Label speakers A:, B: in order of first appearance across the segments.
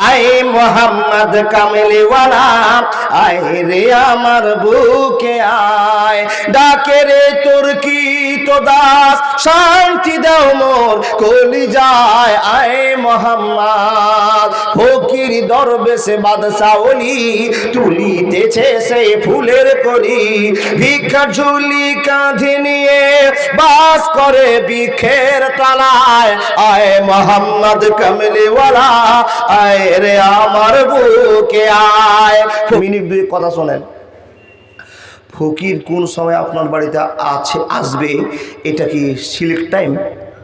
A: আয় মোহাম্মদ কামলিওয়ালা, আয় রে আমার বুকে আয়, ডাকে রে তোর কি তো দাস, শান্তি দাও মোর কলিজায়। আয় মোহাম্মদ ফকির দরবেশে বাদশা ওলি, তুলিতেছে সেই ফুলের কলি, ভিক্ষার ঝুলি কাঁধে নিয়ে বাস করে বৃক্ষের তলায়। আয় মোহাম্মদ কামলিওয়ালা, আয় রে আমার বুকে আয়। কথা শোনেন, ফকির কোন সময় আপনার বাড়িতে আসবে এটা কি সিলেক্ট টাইম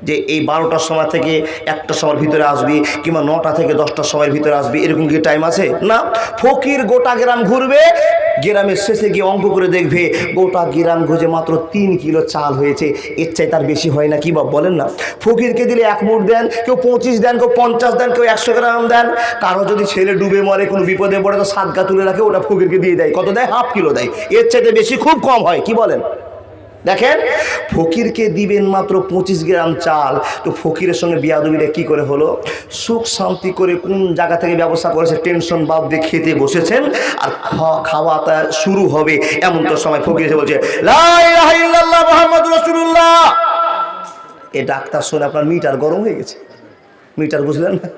A: যে এই 12টার সময় থেকে 1টার সময়ের ভিতরে আসবি, কিংবা 9টা থেকে 10টার সময়ের ভিতরে আসবি, এরকম কি টাইম আছে? না, ফকির গোটা গ্রাম ঘুরবে, গ্রামের শেষে গিয়ে অঙ্ক করে দেখবে গোটা গ্রাম ঘুরে মাত্র 3 কিলো চাল হয়েছে, এর চাই তার বেশি হয় না। কি বলেন না? ফকিরকে দিলে 1 মুঠ দেন, কেউ 25 দেন, কেউ 50 দেন, কেউ 100 গ্রাম দেন। কারো যদি ছেলে ডুবে মরে, কোনো বিপদে পড়ে, তো সাদকা তুলে রাখে, ওটা ফকিরকে দিয়ে দেয়। কত দেয়? ½ কিলো দেয়, এর চাইতে বেশি খুব কম হয়। কি বলেন? দেখেন, ফকিরকে দিবেন মাত্র 25 গ্রাম চাল, তো ফকিরের সঙ্গে বিয়াদবিটা কি করে হলো? সুখ শান্তি করে কোন জায়গা থেকে ব্যবস্থা করেছে, টেনশন বাদ দিয়ে খেতে বসেছেন, আর খাওয়াটা শুরু হবে এমন তো সময় ফকির এসে বলছে লা ইলাহা ইল্লাল্লাহ মুহাম্মাদুর রাসূলুল্লাহ। এই ডাক্তার শুনে আপনার মিটার গরম হয়ে গেছে। মিটার বুঝলেন না?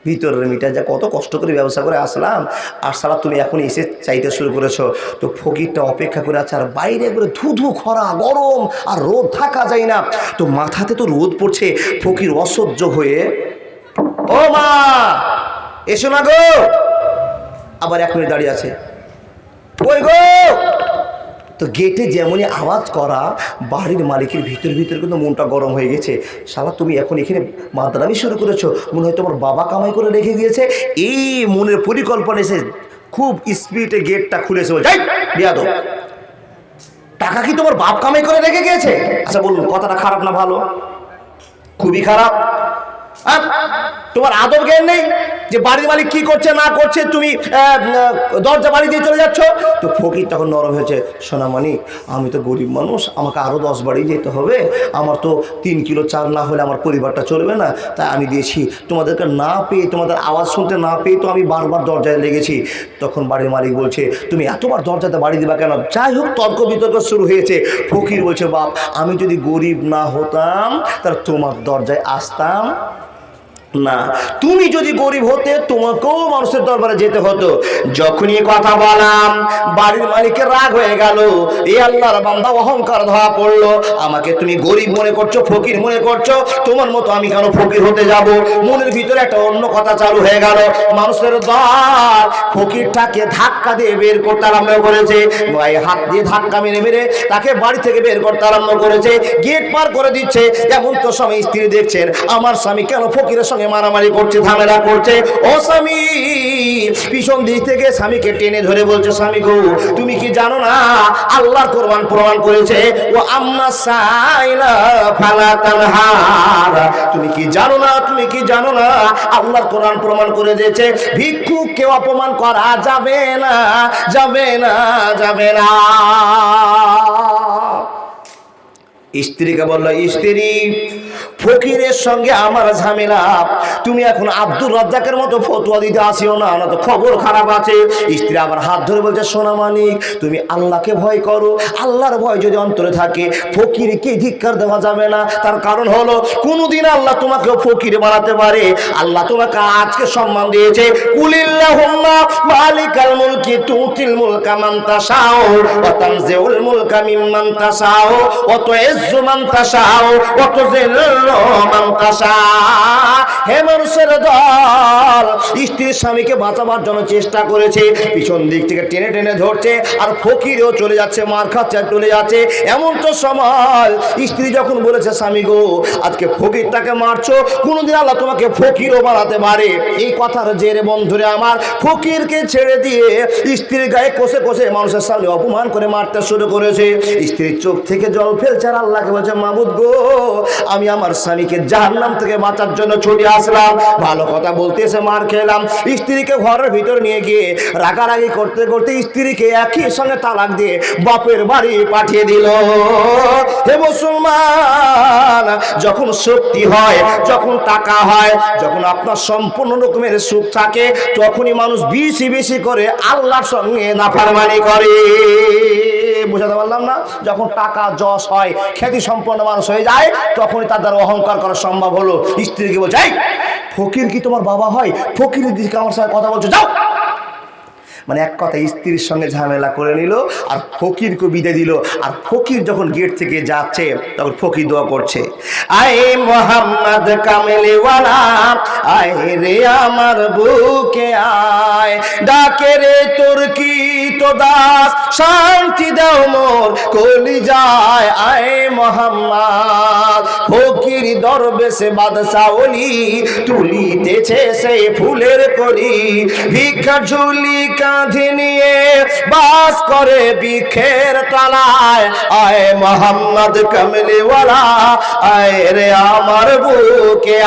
A: ভিতরের মিটার, যা কত কষ্ট করে ব্যবসা করে আসলাম, আর সারা তুমি এখন এসে চাইতে শুরু করেছো। তো ফকিরটা অপেক্ষা করে আছে, আর বাইরে করে ধুধু খরা গরম, আর রোদ থাকা যায় না, তো মাথাতে তো রোদ পড়ছে। ফকির অসহ্য হয়ে, ও মা এসো না গো। আবার 1 মিনিট দাঁড়িয়ে আছে, ওই গো। তো গেটে যেমনই আওয়াজ করা, বাড়ির মালিকের ভিতর কিন্তু মনটা গরম হয়ে গেছে। শালা তুমি এখন এখানে মাদ্রামি শুরু করেছো, মনে হয় তোমার বাবা কামাই করে রেখে দিয়েছে। এই মনের পরিকল্পনা এসে খুব স্পিডে গেটটা খুলেছে। যাই বিয়াদব, টাকা কি তোমার বাপ কামাই করে রেখে গিয়েছে? আচ্ছা বলুন, কথাটা খারাপ না ভালো? খুবই খারাপ। তোমার আদর জ্ঞান নেই যে বাড়ির মালিক কি করছে না করছে, তুমি দরজা বাড়ি দিয়ে চলে যাচ্ছ। তো ফকির তখন নরম হয়েছে, সোনা মানিক, আমি তো গরিব মানুষ, আমাকে আরো 10 বাড়ি যেতে হবে, আমার তো 3 কিলো চাল না হলে আমার পরিবারটা চলবে না, তাই আমি দিয়েছি। তোমাদেরকে না পেয়ে, তোমাদের আওয়াজ শুনতে না পেয়ে তো আমি বারবার দরজায় লেগেছি। তখন বাড়ির মালিক বলছে, তুমি এতবার দরজাতে বাড়ি দিবা কেন? যাই হোক, তর্ক বিতর্ক শুরু হয়েছে। ফকির বলছে, বাপ, আমি যদি গরিব না হতাম তাহলে তোমার দরজায় আসতাম না, তুমি যদি গরিব হতে তোমাকেও মানুষের দরবারে যেতে হতো। যখনই কথা বললাম, বাড়ির মালিকের রাগ হয়ে গেল। এই আল্লাহর বান্দা অহংকার ধরা পড়লো, আমাকে তুমি গরিব মনে করছো, ফকির মনে করছো, তোমার মতো আমি কেন ফকির হতে যাব? মনের ভিতরে একটা অন্য কথা চালু হয়ে গেল। মানুষের দল ফকিরটাকে ধাক্কা দিয়ে বের করতে আরম্ভ করেছে, হাত দিয়ে ধাক্কা মেরে মেরে তাকে বাড়ি থেকে বের করতে আরম্ভ করেছে, গেট পার করে দিচ্ছে। এমন তো স্বামী স্ত্রী দেখছেন, আমার স্বামী কেন ফকিরের সঙ্গে মারামারি করছে, ঝামেলা করছে। ও স্বামী পিছন দিক থেকে স্বামীকে টেনে ধরে বলছে, স্বামী গো, তুমি কি জানো না আল্লাহর কোরআন প্রমাণ করেছে, ও আম্মা সাইলা ফালা তানহার। তুমি কি জানো না, তুমি কি জানো না আল্লাহর কোরআন প্রমাণ করে দিয়েছে ভিক্ষুককে অপমান করা যাবে না, যাবে না, যাবে না। স্ত্রীকে বলল, স্ত্রী, ফকিরের সঙ্গে আমার ঝামেলা, তুমি এখন আব্দুর রাজ্জাকের মতো ফতোয়া দিতে আসিও না, না তো খবর খারাপ আছে। স্ত্রী আবার হাত ধরে বলছে, সোনা মানিক, তুমি আল্লাহকে ভয় করো, আল্লাহর ভয় যদি অন্তরে থাকে ফকিরকে ধিক্কার দেওয়া যাবে না। তার কারণ হলো, কোনদিন আল্লাহ তোমাকে ফকির বানাতে পারে। আল্লাহ তোমাকে আজকে সম্মান দিয়েছে, কুলিল্লাহুম্মা মালিকাল মুলকি তুতিল মুলকা মান তাশাউ ওয়া তানজিউল মুলকা মিম্মান তাশাউ ওয়া তুইজ্জু মান তাশাউ ওয়া তুযিল্লু মান তাশা। হে মানুষের দল, স্ত্রীর স্বামীকে বাঁচাবার জন্য চেষ্টা করেছে, পিছন দিক থেকে টেনে টেনে ধরছে, আর ফকিরও চলে যাচ্ছে, মার খাচ্ছে, চলে যাচ্ছে। এমন তো সময় স্ত্রী যখন বলেছে, স্বামী গো, আজকে ফকিরটাকে মারছো, কোনদিন আল্লাহ তোমাকে ফকিরও বানাতে পারে। এই কথার জেরে বন্ধুরে আমার, ফকিরকে ছেড়ে দিয়ে স্ত্রীর গায়ে কষে কষে মানুষের সামনে অপমান করে মারতে শুরু করেছে। স্ত্রীর চোখ থেকে জল ফেলছে, আর আল্লাহ আল্লাহকে বলছে, মাবুদ গো, আমি আমার স্বামীকে জাহান্নাম থেকে বাঁচার জন্য ছুটে আসলাম। ভালো কথা বলতেছে, মার খেলাম। স্ত্রীকে ঘরের ভিতর নিয়ে গিয়ে রাগারাগি করতে করতে স্ত্রীকে একই সঙ্গে তালাক দিয়ে বাপের বাড়ি পাঠিয়ে দিল। হে মুসলমান, যখন শক্তি হয়, যখন টাকা হয়, যখন আপনার সম্পূর্ণ রকমের সুখ থাকে, তখনই মানুষ বেশি বেশি করে আল্লাহর সঙ্গে নাফরমানি করে। বুঝাতে পারলাম না? যখন টাকা যশ হয়, খ্যাতি সম্পন্ন মানুষ হয়ে যায়, তখনই তার দ্বারা অহংকার করা সম্ভব হলো। স্ত্রীকে বলছে, এই ফকির কি তোমার বাবা হয়? ফকিরের দিকে আমার সাথে কথা বলছো, যাও। মানে এক কথা, স্ত্রীর সঙ্গে ঝামেলা করে নিল আর ফকিরকে বিদায় দিল। আর ফকির যখন গেট থেকে যাচ্ছে, তখন ফকির দোয়া করছে, আয় মোহাম্মদ কামলিওয়ালা, আয় রে আমার বুকে আয়, ডাকে রে তোর কি তো দাস, শান্তি দাও মোর কলিজায়, আয় মোহাম্মদ। ফকির দরবেশে বাদশা ওলি, তুলিতেছে সেই ফুলের কলি, ভিক্ষা ঝুলি কাঁধে নিয়ে বাস করে বৃক্ষের তলায়, আয় মোহাম্মদ কামলিওয়ালা, আয় রে আমার বুকে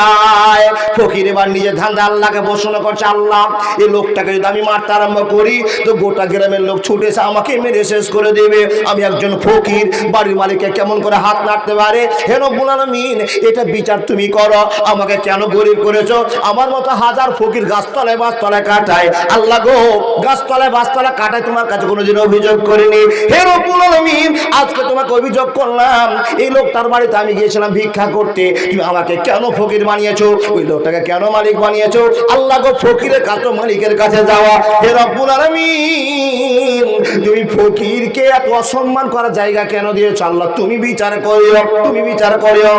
A: আয়। ফকির এবার নিজের ধান্দা আল্লাহকে ঘোষণা করছে, আল্লাহ এই লোকটাকে যদি আমি মারতে আরম্ভ করি, তো গোটা গ্রামের লোক ছুটে এসে আমাকে মেরে শেষ করে দেবে। আমি একজন ফকির, বাড়ির মালিককে কেমন করে হাত নাড়তে পারে? হে রব্বুল আলামিন, এটা বিচার তুমি করো, আমাকে কেন গরিব করেছো? আমার মতো হাজার ফকির গাছতলায় বাসতলায় কাটায়, আল্লাহ গো, গাছতলায় বাসতলায় কাটায় তোমার কাছে কোনোদিন অভিযোগ করিনি। হে রব্বুল আলামিন, আজকে তোমাকে অভিযোগ করলাম, এই লোকটার বাড়িতে আমি গিয়েছিলাম ভিক্ষা করতে, তুমি আমাকে কেন ফকির বানিয়েছো? ওই লোকটাকে কেন মালিক বানিয়েছো? আল্লাহ গো, ফকিরের কাছে মালিকের কাছে যাওয়া। হে রব্বুল আলামিন, তুমি ফকিরকে এত অসম্মান করার জায়গা কেন দিয়েছো? আল্লাহ তুমি বিচার করিও, তুমি বিচার করিও।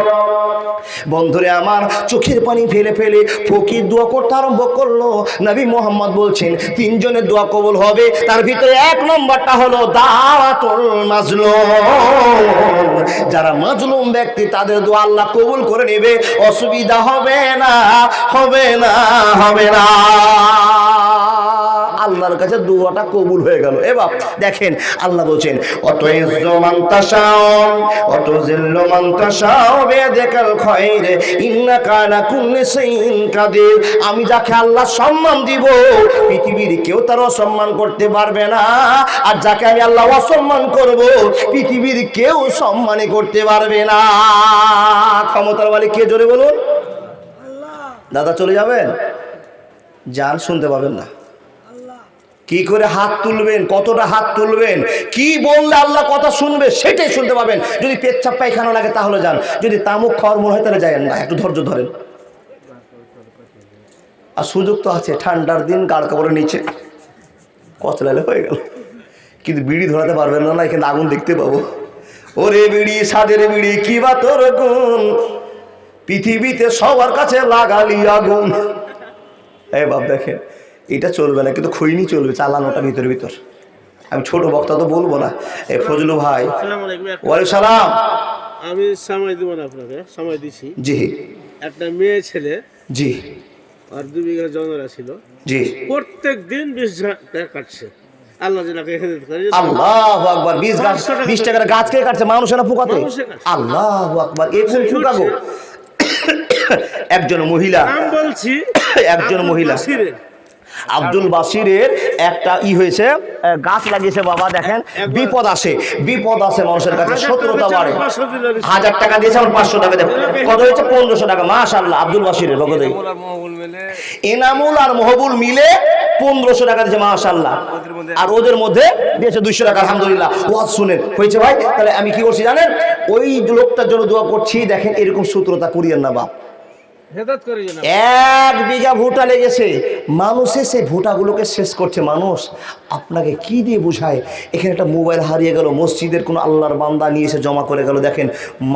A: বন্ধুরে আমার, চোখের পানি ফেলে ফেলে ফকির দোয়া করতে আরম্ভ করলো। নবী মুহাম্মদ বলছেন, তিনজনের দোয়া কবুল হবে, তার ভিতরে এক নম্বরটা হলো দাওয়াতুল মাজলুম। যারা মাজলুম ব্যক্তি, তাদের দোয়া আল্লাহ কবুল করে নেবে, অসুবিধা হবে না, হবে না, হবে না। আল্লাহর কাছে দোয়াটা কবুল হয়ে গেল। এবার দেখেন, আল্লাহ বলছেন, অত ইজ্জু মান তাশাউ অত জিল্লু মান তাশাউ বিয়াদিকাল খায়র ইন্নাকা আলা কুল্লি শাইইন কাদির। আমি যাকে আল্লাহ সম্মান দিব, পৃথিবীর কেউ তার অসম্মান করতে পারবে না। আর যাকে আমি আল্লাহ অসম্মান করব, পৃথিবীর কেউ সম্মানই করতে পারবে না। ক্ষমতার মালিক কে? জোরে বলুন। দাদা চলে যাবেন, যান, শুনতে পাবেন না। কি করে হাত তুলবেন, কতটা হাত তুলবেন, কি বললে আল্লাহ কথা শুনবে, সেটাই শুনতে পাবেন। যদি পেচ্ছাপ পায়খানা লাগে তাহলে যান, যদি তামুক খাওয়ার মনে হয় তাহলে যায়েন না, একটু ধৈর্য ধরেন। আর সুযোগ তো আছে, ঠান্ডার দিন গাড় কাপড়ের নিচে কচলালে হয়ে গেল, কিন্তু বিড়ি ধরাতে পারবেন না, এখানে আগুন দেখতে পাবো। ওরে বিড়ি, সাদের বিড়ি, কি বা তোর গুণ, পৃথিবীতে সবার কাছে লাগালি আগুন। এই বাপ দেখেন, এটা চলবে না, কিন্তু খৈনি চলবে, চালানোটা ভিতর ভিতর। আমি ছোট বক্তা তো বলবো না। এই ফজলু ভাই, ওয়ালাইকুম সালাম।
B: আমি সময় দিব না আপনাকে, সময় দিছি।
A: জি।
B: একটা মেয়ে ছেলে,
A: জি,
B: আর 2 বিঘা জমিরা ছিল,
A: জি,
B: প্রত্যেক দিন 20 টাকা কাটছে। আল্লাহ যেটাকে হেদায়েত করে।
A: আল্লাহু আকবার। 20 টাকার গাছ কে কাটছে? মানুষ না পোকাতে? আল্লাহু আকবার। এই কোন পোকা গো? একজন মহিলা,
B: নাম বলছি,
A: একজন মহিলা আব্দুল বাসিরের একটা হয়েছে, গাছ লাগিয়েছে। বাবা দেখেন, বিপদ আসে, বিপদ আসে মানুষের কাছে, শত্রুতা বাড়ে। 1000 টাকা দিয়েছে, আমার 500 টাকা দেব, কত হয়েছে? 1500 টাকা। মাশাআল্লাহ, আব্দুল বাসিরের বকতে এনামুল আর মহবুল মিলে 1500 টাকা দিয়েছে, মাশাআল্লাহ। আর ওদের মধ্যে দিয়েছে 200 টাকা। আলহামদুলিল্লাহ। ওয়াজ শুনেন, হয়েছে ভাই। তাহলে আমি কি করছি জানেন? ওই লোকটার জন্য দোয়া করছি। দেখেন, এরকম শত্রুতা করিয়েন না বাপ। 1 বিঘা ভুট্টা লেগেছে, মানুষ এসে ভুট্টাগুলোকে শেষ করছে। মানুষ আপনাকে কি দিয়ে বোঝায়? এখানে একটা মোবাইল হারিয়ে গেল, মসজিদের কোনো আল্লাহর বান্দা নিয়ে এসে জমা করে গেল। দেখেন,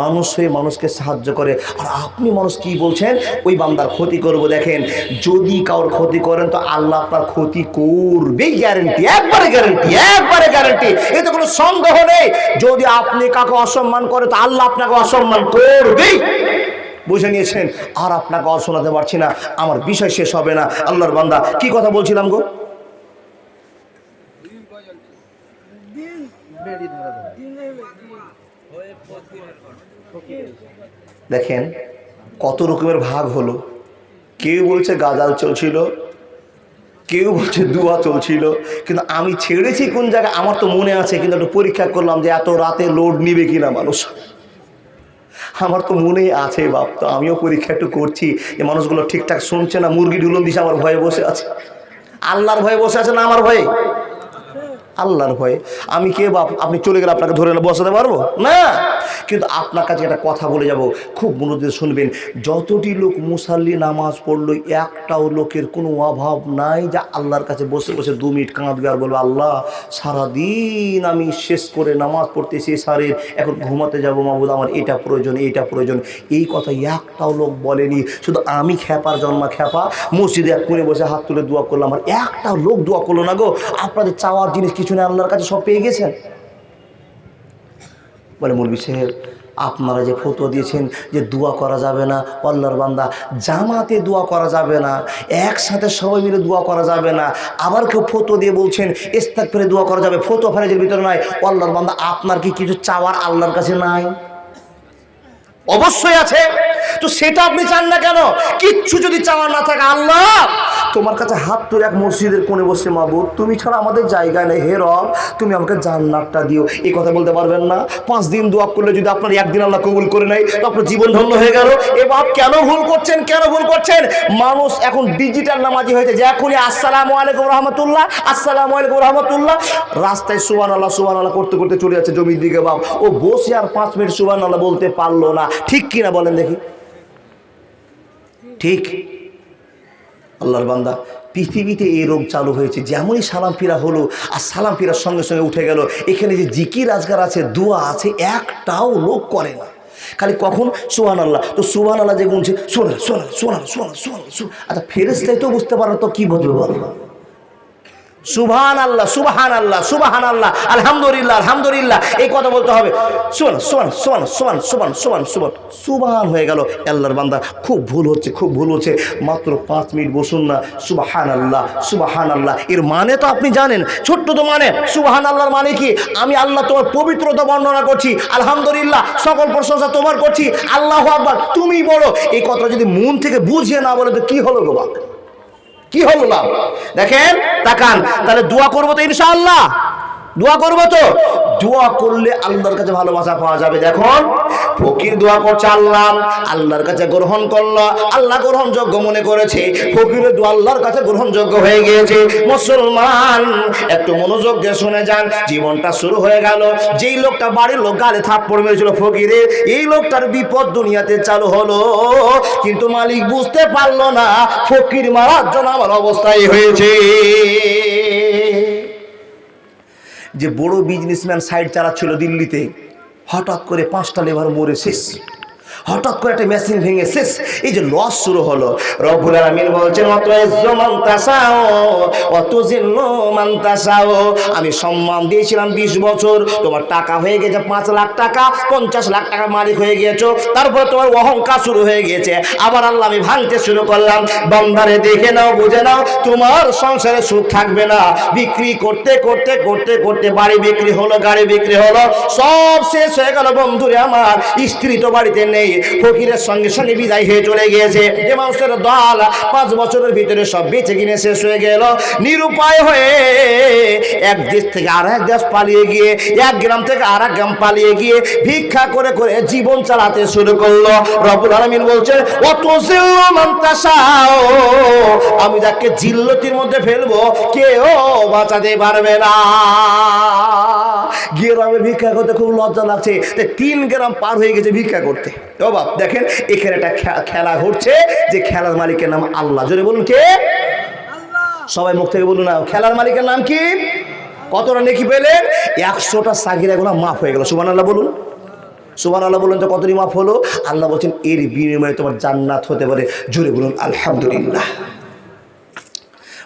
A: মানুষ হয়ে মানুষকে সাহায্য করে, আর আপনি মানুষ কি বলছেন? ওই বান্দার ক্ষতি করব। দেখেন, যদি কারোর ক্ষতি করেন তো আল্লাহ আপনার ক্ষতি করবেই, গ্যারেন্টি, একবারে গ্যারেন্টি, একবারে গ্যারেন্টি, এতে কোনো সন্দেহ নেই। যদি আপনি কাউকে অসম্মান করেন তো আল্লাহ আপনাকে অসম্মান করবেই। বুঝে নিয়েছেন? আর আপনাকে শোনাতে পারছি না, আমার বিষয় শেষ হবে না। আল্লাহর বান্দা, কি কথা বলছিলাম গো? দেখেন কত রকমের ভাগ হলো। কেউ বলছে গাজাল চলছিল, কেউ বলছে দুয়া চলছিল, কিন্তু আমি ছেড়েছি কোন জায়গায় আমার তো মনে আছে, কিন্তু একটু পরীক্ষা করলাম যে এত রাতে লোড নিবে কিনা মানুষ, আমার তো মনেই আছে বাপ। তো আমিও পরীক্ষা একটু করছি যে মানুষগুলো ঠিকঠাক শুনছে না, মুরগি ঢুলন দিছে আমার ভয়ে বসে আছে। আল্লাহর ভয়ে বসে আছে না আমার ভয়ে? আল্লাহর ভয়ে। আমি কে বাপ আপনি চলে গেলে আপনাকে ধরে বসাতে পারবো না? কিন্তু আপনার কাছে একটা কথা বলে যাব, খুব মনোযোগ দিয়ে শুনবেন। যতটি লোক মুসাল্লি নামাজ পড়লো, একটাও লোকের কোনো অভাব নাই যে আল্লাহর কাছে বসে বসে 2 মিনিট কাঁদবে আর বলবে আল্লাহ সারাদিন আমি শেষ করে নামাজ পড়তেছি সারের, এখন ঘুমাতে যাবো মাহবুদ, আমার এটা প্রয়োজন এইটা প্রয়োজন। এই কথা একটাও লোক বলেনি। শুধু আমি খ্যাপার জন্মা খ্যাপা মসজিদে এক কোণে বসে হাত তুলে দোয়া করলাম, আর একটাও লোক দোয়া করলো না গো। আপনাদের চাওয়ার জিনিস কিছু নেই, আল্লাহর কাছে সব পেয়ে গেছেন। বলে মৌলভী সাহেব আপনারা যে ফতোয়া দিয়েছেন যে দোয়া করা যাবে না, আল্লাহর বান্দা জামাতে দোয়া করা যাবে না, একসাথে সবাই মিলে দোয়া করা যাবে না, আবার কেউ ফতোয়া দিয়ে বলছেন ইস্তেগফারে দোয়া করা যাবে, ফতোয়া ফরজের ভিতরে নয়। আল্লাহর বান্দা আপনার কি কিছু চাওয়ার আল্লাহর কাছে নাই? অবশ্যই আছে। তো সেটা আপনি চান না কেন? কিচ্ছু যদি চাওয়ার না থাকে, আল্লাহ তোমার কাছে হাত তুলে এক মসজিদের কোণে বসে মাবুদ তুমি ছাড়া আমাদের জায়গা নেই, হে রব তুমি আমাকে জান্নাতটা দিও, এই কথা বলতে পারবেন না? 5 দিন দোয়া করলে যদি আপনার একদিন আল্লাহ কবুল করে নেয় তো আপনার জীবন ধন্য হয়ে গেল। এ বাপ কেন ভুল করছেন, কেন ভুল করছেন? মানুষ এখন ডিজিটাল নামাজি হয়েছে, যে এখনই আসসালামু আলাইকুম রহমতুল্লাহ, আসসালামু আলাইকুম রহমতুল্লাহ, রাস্তায় সুবহানাল্লাহ করতে করতে চলে যাচ্ছে জমির দিকে। বাপ ও বসে আর 5 মিনিট সুবহানাল্লাহ বলতে পারলো না। ঠিক কিনা বলেন দেখি? ঠিক। আল্লাহর বান্দা পৃথিবীতে এই রোগ চালু হয়েছে, যেমনই সালাম ফিরা হলো আর সালাম ফিরার সঙ্গে সঙ্গে উঠে গেল। এখানে যে জিকির আজকার আছে, দোয়া আছে, একটাও লোক করে না। খালি কখন সুবহানাল্লাহ, তো সুবহানাল্লাহ যে গুনছে শোনা শোনা শোনা শোনা শোনা শোনা। আচ্ছা ফেরেশতাই তো বুঝতে পারে তো কি বুঝবে বল? সুবহানাল্লাহ সুবহানাল্লাহ সুবহানাল্লাহ আলহামদুলিল্লাহ আলহামদুলিল্লাহ এই কথা বলতে হবে। সুবহান সুবহান সুবহান সুবহান সুবহান সুবহান সুবহান সুবহান হয়ে গেল। আল্লাহর বান্দা খুব ভুল হচ্ছে, খুব ভুল হচ্ছে। মাত্র 5 মিনিট বসুন না, সুবহানাল্লাহ সুবহানাল্লাহ এর মানে তো আপনি জানেন, ছোট্ট তো মানে। সুবহানাল্লাহর মানে কি? আমি আল্লাহ তোমার পবিত্রতা বর্ণনা করছি, আলহামদুলিল্লাহ সকল প্রশংসা তোমার করছি, আল্লাহু আকবার তুমি বড়। এই কথা যদি মন থেকে বুঝিয়ে না বলে তো কি হলো গো বাবা, কি হলো লাভ? দেখেন তাকান, তাহলে দোয়া করবো তো ইনশাআল্লাহ, দোয়া করবো তো, দোয়া করলে আল্লাহর কাছে ভালোবাসা পাওয়া যাবে। দেখুন ফকির দোয়া করছে, আল্লাহ আল্লাহর কাছে গ্রহণ করলো, আল্লাহ গ্রহণযোগ্য মনে করেছে, ফকিরের দোয়া আল্লাহর কাছে গ্রহণযোগ্য হয়ে গিয়েছে। মুসলমান একটু মনোযোগ দিয়ে শুনে যান, জীবনটা শুরু হয়ে গেল। যেই লোকটা বাড়ির লোক গালে থাপ্পড় মেরেছিল ফকিরের, এই লোকটার বিপদ দুনিয়াতে চালু হলো, কিন্তু মালিক বুঝতে পারলো না ফকির মারার জন্য আমার অবস্থায় হয়েছে। যে বড় বিজনেসম্যান সাইড চালাচ্ছিল দিল্লিতে, হঠাৎ করে 5টা লেবার মরে শেষ, হঠাৎ করে একটা মেশিন ভেঙে শেষ। এই যে লস শুরু হলো, রব্বুল আলামিন বলছেন আমি সম্মান দিয়েছিলাম 20 বছর, তোমার টাকা হয়ে গেছে 5 লাখ টাকা, 50 লাখ টাকার মালিক হয়ে গিয়েছো, তারপর তোমার অহংকার শুরু হয়ে গিয়েছে। আবার আল্লাহ আমি ভাঙতে শুরু করলাম, বান্দারে দেখে নাও বুঝে নাও তোমার সংসারে সুখ থাকবে না। বিক্রি করতে করতে করতে করতে বাড়ি বিক্রি হলো, গাড়ি বিক্রি হলো, সব শেষ হয়ে গেল। বন্ধুরে আমার স্ত্রী তো বাড়িতে নেই, ফকিরের সঙ্গে সঙ্গে বিদায় হয়ে চলে গিয়েছে। যে মানুষের দল 5 বছরের ভিতরে সব বেঁচে কিনে শেষ হয়ে গেল, নিরুপায় হয়ে এক দেশ থেকে আর এক দেশ পালিয়ে গিয়ে, এক গ্রাম থেকে আর এক গ্রাম পালিয়ে গিয়ে ভিক্ষা করে করে জীবন চালাতে শুরু করলো। রব্বুল আলামিন বলছেন ওয়াতুযিল্লু মান তাশাও, আমি যাকে জিল্লতির মধ্যে ফেলবো কেউ বাঁচাতে পারবে না। গ্রামে ভিক্ষা করতে খুব লজ্জা লাগছে, 3 গ্রাম পার হয়ে গেছে ভিক্ষা করতে। ও বাপ দেখেন এখানে একটা খেলা ঘটছে, যে খেলার মালিকের নাম আল্লাহ। জোরে বলুন কে? সবাই মুখ থেকে বলুন না, খেলার মালিকের নাম কি? কতটা নেকি পেলেন? 100টা সাগিরা গুনাহ মাফ হয়ে গেল। সুবহানাল্লাহ বলুন, সুবহানাল্লাহ বলুন তো কতটি মাফ হলো? আল্লাহ বলছেন এর বিনিময়ে তোমার জান্নাত হতে পারে। জোরে বলুন আলহামদুলিল্লাহ।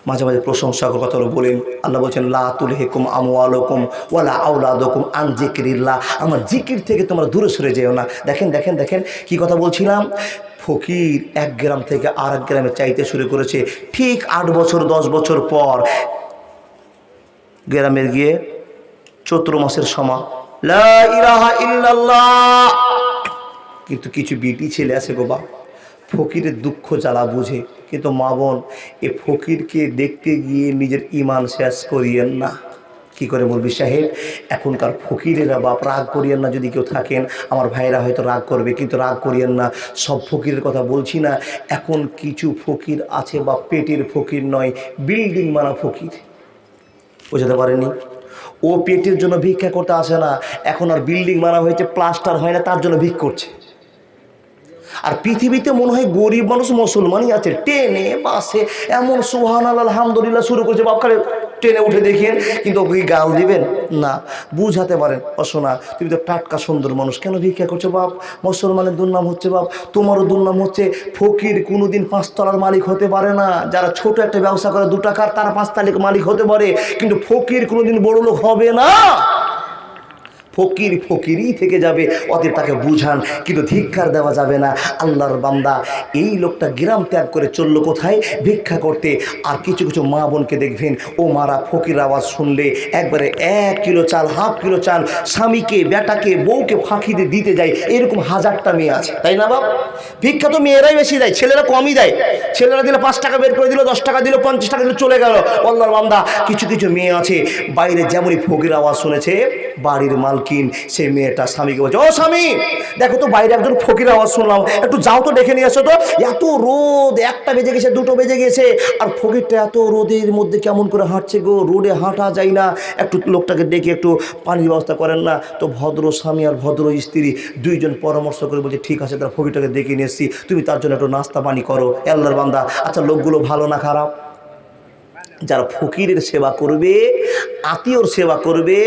A: মাঝে মাঝে প্রশংসার কথা বলেন। আল্লাহ বলছেন লা তুলহিকুম আমওয়ালুকুম ওয়ালা আওলাদুকুম আন যিকরিল্লাহ, আমার জিকির থেকে তোমরা দূরে সরে যেও না। দেখেন দেখেন দেখেন কি কথা বলছিলাম। ফকির এক গ্রাম থেকে আর এক গ্রামে চাইতে শুরু করেছে। ঠিক 8 বছর 10 বছর পর গ্রামের গিয়ে চৈত্র মাসের সময় লা ইলাহা ইল্লাল্লাহ কিন্তু কিছু বিটি ছেলে আছে গো বাপ, ফকিরের দুঃখ জ্বালা বুঝে, কিন্তু মা বোন এ ফকিরকে দেখতে গিয়ে নিজের ইমান শেষ করিয়েন না। কি করে বলবি সাহেব, এখনকার ফকিরেরা বাপ রাগ করিয়েন না, যদি কেউ থাকেন আমার ভাইরা হয়তো রাগ করবে, কিন্তু রাগ করিয়েন না, সব ফকিরের কথা বলছি না। এখন কিছু ফকির আছে বা পেটের ফকির নয়, বিল্ডিং মানা ফকির, বোঝাতে পারেনি? ও পেটের জন্য ভিক্ষা করতে আসে না, এখন আর বিল্ডিং মারা হয়েছে, প্লাস্টার হয় না, তার জন্য ভিক্ষা করছে। আর পৃথিবীতে মনে হয় গরিব মানুষ মুসলমানই আছে, ট্রেনে বাসে এমন সুবহানাল্লাহ আলহামদুলিল্লাহ শুরু করছে, বাপকারে ট্রেনে উঠে দেখেন, কিন্তু ওকে গাল দিবেন না, বুঝাতে পারেন অশোনা তুমি তো টাটকা সুন্দর মানুষ, কেন ভিক্ষা করছো বাপ? মুসলমানের দুর্নাম হচ্ছে বাপ, তোমারও দুর্নাম হচ্ছে। ফকির কোনোদিন 5 তলার মালিক হতে পারে না, যারা ছোট একটা ব্যবসা করে 2 টাকার তারা 5 তলার মালিক হতে পারে, কিন্তু ফকির কোনোদিন বড় লোক হবে না। ফকির ফকিরই থেকে যাবে, অতএব তাকে বুঝান, কিন্তু ধিক্কার দেওয়া যাবে না। আল্লাহর বান্দা এই লোকটা গ্রাম ত্যাগ করে চললো কোথায়? ভিক্ষা করতে। আর কিছু কিছু মা বোনকে দেখবেন, ও মারা ফকির আওয়াজ শুনলে একবারে 1 কিলো চাল, হাফ কিলো চাল স্বামীকে, বেটাকে, বউকে ফাঁকি দিয়ে দিতে যায়, এরকম 1000টা মেয়ে আছে, তাই না বাপ? ভিক্ষা তো মেয়েরাই বেশি দেয়, ছেলেরা কমই দেয়। ছেলেরা দিলে 5 টাকা বের করে দিল, 10 টাকা দিল, 50 টাকা দিল, চলে গেল। আল্লাহর বান্দা কিছু কিছু মেয়ে আছে বাইরে যেমনই ফকির আওয়াজ শুনেছে, বাড়ির মালকিন সে মেয়েটা স্বামীকে বলছে, ও স্বামী দেখো তো বাইরে একজন ফকির আওয়াজ শুনলাম, একটু যাও তো দেখে নিয়ে এসো তো, এত রোদ, 1টা বেজে গেছে, 2টো বেজে গেছে, আর ফকিরটা এত রোদের মধ্যে কেমন করে হাঁটছে গো, রোডে হাঁটা যায় না, একটু লোকটাকে ডেকে একটু পানির ব্যবস্থা করেন না। তো ভদ্র স্বামী আর ভদ্র স্ত্রী দুইজন পরামর্শ করে বলছে, ঠিক আছে তার ফকিরটাকে ডেকে নিয়ে এসছি, তুমি তার জন্য একটু নাস্তা পানি করো। আল্লাহর বান্দা, আচ্ছা লোকগুলো ভালো না খারাপ? যারা ফকিরের সেবা করবে, আত্মীয়র সেবা করবে,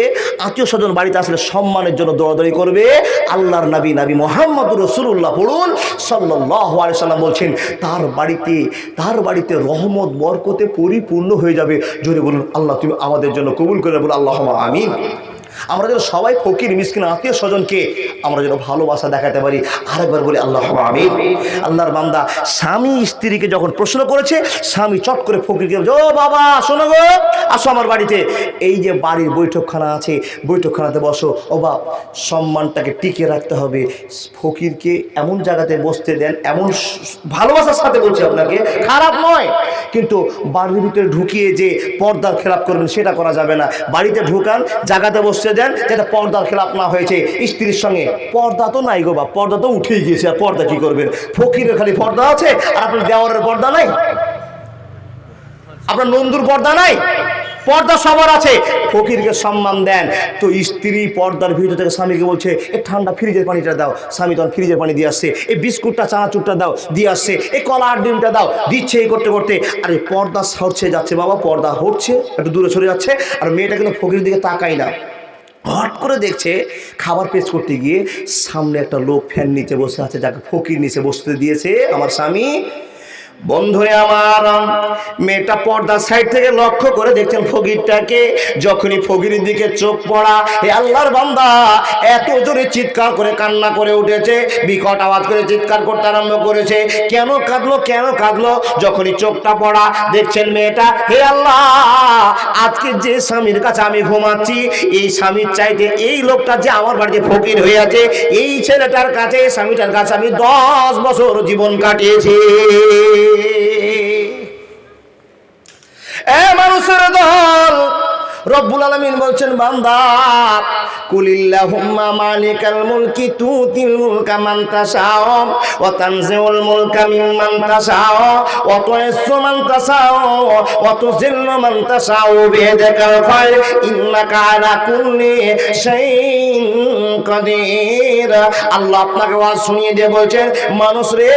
A: আত্মীয় স্বজন বাড়িতে আসলে সম্মানের জন্য দৌড়াদৌড়ি করবে, আল্লাহর নবী মুহাম্মদুর রাসূলুল্লাহ পড়ুন সাল্লাল্লাহু আলাইহি সাল্লাম বলছেন, তার বাড়িতে রহমত বরকতে পরিপূর্ণ হয়ে যাবে। জোরে বলুন আল্লাহ তুমি আমাদের জন্য কবুল করে বলুন আল্লাহুম্মা আমিন। আমরা যেন সবাই ফকির মিসকিন আত্মীয় স্বজনকে আমরা যেন ভালোবাসা দেখাতে পারি। আরেকবার বলি আল্লাহুম্মা আমিন। আল্লাহর বান্দা স্বামী স্ত্রীকে যখন প্রশ্ন করেছে, স্বামী চট করে ফকিরকে বলছে, ও বাবা শোনো গো, আসো আমার বাড়িতে, এই যে বাড়ির বৈঠকখানা আছে, বৈঠকখানাতে বসো। ও বাপ, সম্মানটাকে টিকে রাখতে হবে, ফকিরকে এমন জায়গাতে বসতে দেন, এমন ভালোবাসার সাথে বলছে আপনাকে, খারাপ নয়, কিন্তু বাড়ির ভিতরে ঢুকিয়ে যে পর্দার খেলাপ করবেন সেটা করা যাবে না। বাড়িতে ঢুকান, জায়গাতে বসতে দেন, যেটা পর্দার খেলাপ না হয়েছে। স্ত্রীর সঙ্গে পর্দা তো নাই গো বাপ, পর্দা তো উঠেই গিয়েছে, আর পর্দা কি করবেন? ফকিরের খালি পর্দা আছে, আর আপনার দেওয়ারের পর্দা নাই, আপনার নন্দুর পর্দা নাই, পর্দা সবার আছে। ফকিরকে সম্মান দেন। তো স্ত্রী পর্দার ভিতর থেকে স্বামীকে বলছে, এই ঠান্ডা ফ্রিজের পানিটা দাও। স্বামী তখন ফ্রিজের পানি দিয়ে আসছে, এই বিস্কুটটা চানাচুরটা দাও, দিয়ে আসছে, এই কলার ডিমটা দাও, দিচ্ছে। এই করতে করতে আরে পর্দা সরছে যাচ্ছে বাবা, পর্দা হচ্ছে, একটু দূরে সরে যাচ্ছে, আর মেয়েটা কিন্তু ফকিরের দিকে তাকাই না, হট করে দেখছে খাবার পেশ করতে গিয়ে সামনে একটা লোক ফ্যান নিচে বসে আছে, যাকে ফকির নিচে বসতে দিয়েছে আমার স্বামী। বন্ধুরে আমার, মেয়েটা পর্দার সাইড থেকে লক্ষ্য করে দেখছেন ফকিরটাকে। যখনই ফকিরের দিকে চোখ পড়া, হে আল্লাহর বান্দা এত জোরে চিৎকার করে কান্না করে উঠেছে, বিকট আওয়াজ করে চিৎকার করতে আরম্ভ করেছে। কেন কাঁদলো, কেন কাঁদলো? যখনই চোখটা পড়া দেখছেন মেয়েটা, হে আল্লাহ আজকে যে স্বামীর কাছে আমি ঘুমাচ্ছি, এই স্বামীর চাইতে এই লোকটা যে আমার বাড়িতে ফকির হয়ে আছে, এই ছেলেটার কাছে, এই স্বামীটার কাছে আমি 10 বছর জীবন কাটিয়েছি। এ মানুষের দল, রব্বুল আলামিন বলছেন, বান্দা কুলিল্লাহুম্মা মালিকাল মুলকি তুতিল মুলকা মান তাশাউ ওয়া তানজিউল মুলকা মিম্মান তাশাউ ওয়া তুইজ্জু মান তাশাউ ওয়া তুযিল্লু মান তাশাউ বিয়াদিকাল খায়র ইন্নাকা আলা কুল্লি শাইইন কাদির। আল্লাহ আপনাকে ওয়াজ শুনিয়ে দিয়ে বলছেন, মানুষ রে,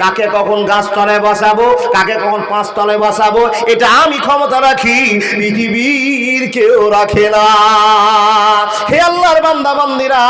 A: কাকে কখন গাছতলায় বসাবো, কাকে কখন 5 তলায় বসাবো, এটা আমি ক্ষমতা রাখি, পৃথিবীর কেউ রাখে না। হে আল্লাহর বান্দা বান্দিরা,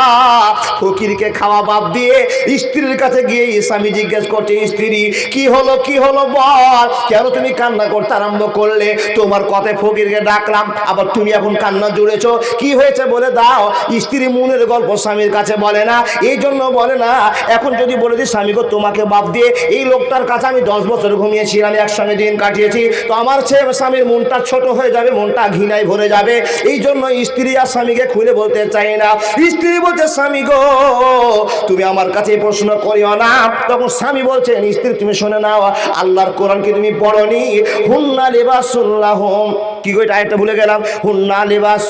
A: ফকিরকে খাওয়া বাদ দিয়ে স্ত্রীর কাছে গিয়ে স্বামী জিজ্ঞেস করছে, স্ত্রী কি হলো, কি হলো বল, কেন তুমি কান্না করতে আরম্ভ করলে? তোমার কথায় ফকিরকে ডাকলাম, আবার তুমি এখন কান্না জুড়েছো, কি হয়েছে বলে দাও। স্ত্রী মনের গল্প স্বামীর কাছে বলে না, এই জন্য বলে না। এখন যদি বলে দিই, স্বামী গো তোমাকে বাদ দিয়ে এই লোকটার কাছে আমি 10 বছর ঘুমিয়েছিলাম, একসঙ্গে দিন কাটিয়েছি, তো আমার স্বামীর মনটা ছোট হয়ে যাবে, মনটা ঘৃণায় ভরে যাবে। এই জন্য স্ত্রী আর স্বামীকে খুলে বলতে চাই না। স্ত্রী বলছে, স্বামী গো তুমি আমার কাছে প্রশ্ন করিও না। তখন স্বামী বলছেন, স্ত্রী তুমি শুনে নাও, আল্লাহর কোরআন কি তুমি পড়নি? হুন্না লিবাসুল লাহুম, কি গো এটা আয়াতটা ভুলে গেলাম, হুন্না লিবাস,